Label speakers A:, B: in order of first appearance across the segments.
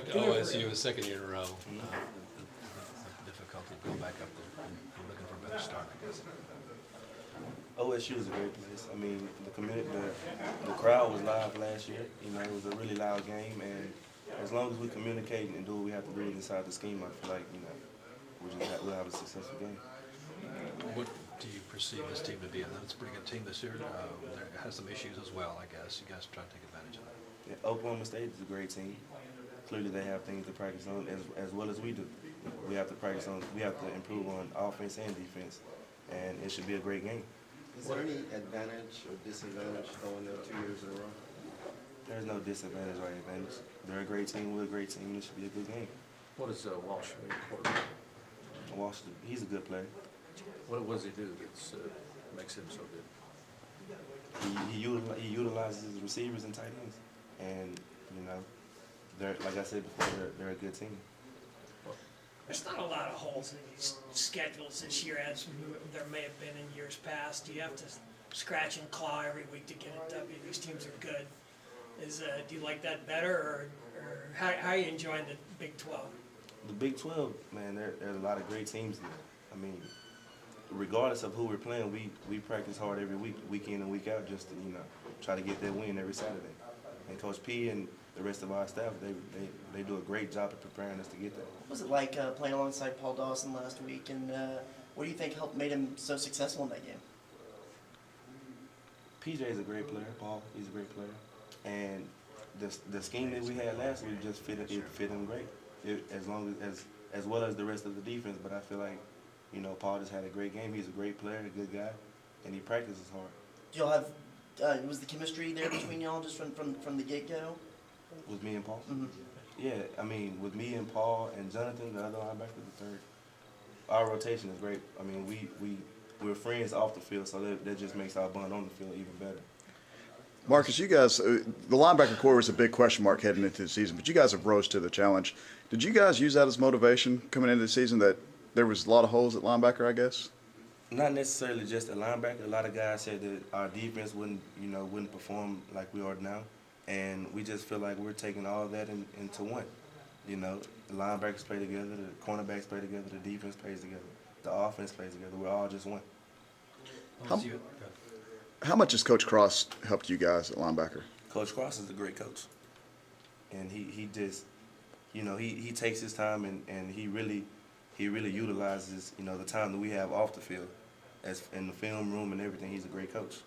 A: OSU is second year in a row. The difficulty of going back up there and looking for a better start, I guess.
B: OSU is a great place. I mean, the crowd was live last year. You know, it was a really loud game, and as long as we communicate and do what we have to do inside the scheme, I feel like we'll have a successful game.
A: What do you perceive this team to be? It's a pretty good team this year. There has some issues as well, I guess. You guys try to take advantage of that.
B: Yeah, Oklahoma State is a great team. Clearly, they have things to practice on as well as we do. We have to practice on. We have to improve on offense and defense, and it should be a great game.
C: Is there any advantage or disadvantage going there 2 years in a row?
B: There's no disadvantage or advantage. They're a great team. We're a great team. It should be a good game.
D: What is Walsh, quarterback?
B: Walsh, he's a good player.
D: What does he do that makes him so good?
B: He utilizes his receivers and tight ends, and you know, they're like I said before, they're a good team.
E: There's not a lot of holes in these schedules this year as there may have been in years past. You have to scratch and claw every week to get a W. These teams are good. Do you like that better, or how are you enjoying the Big 12?
B: The Big 12, man, there's a lot of great teams there. I mean, regardless of who we're playing, we practice hard every week in and week out, just to try to get that win every Saturday. And Coach P and the rest of our staff, they do a great job of preparing us to get there.
F: What was it like playing alongside Paul Dawson last week, and what do you think made him so successful in that game?
B: PJ is a great player. Paul, he's a great player, and the scheme that we had last week just fit him great. As well as the rest of the defense. But I feel like Paul just had a great game. He's a great player, a good guy, and he practices hard.
F: Do y'all have was the chemistry there between y'all just from the get-go?
B: With me and Paul?
F: Mm-hmm.
B: Yeah, I mean, with me and Paul and Jonathan, the other linebacker, the third, our rotation is great. I mean, we're friends off the field, so that just makes our bond on the field even better.
G: Marcus, you guys, the linebacker core was a big question mark heading into the season, but you guys have rose to the challenge. Did you guys use that as motivation coming into the season, that there was a lot of holes at linebacker, I guess?
B: Not necessarily just at linebacker. A lot of guys said that our defense wouldn't perform like we are now. And we just feel like we're taking all of that into one. The linebackers play together, the cornerbacks play together, the defense plays together, the offense plays together. We're all just one.
G: How much has Coach Cross helped you guys at linebacker?
B: Coach Cross is a great coach. And he just, he takes his time and he really utilizes, the time that we have off the field, as in the film room and everything. He's a great coach.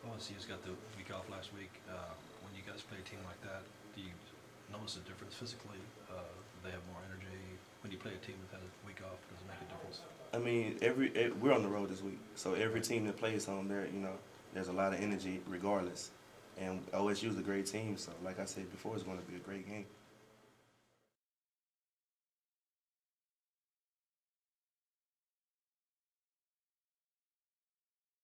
A: OSU's got the week off last week. When you guys play a team like that, do you notice a difference physically? They have more energy. When you play a team that has a week off, does it make a difference?
B: I mean, we're on the road this week, so every team that plays home there, there's a lot of energy regardless. And OSU is a great team, so like I said before, it's going to be a great game.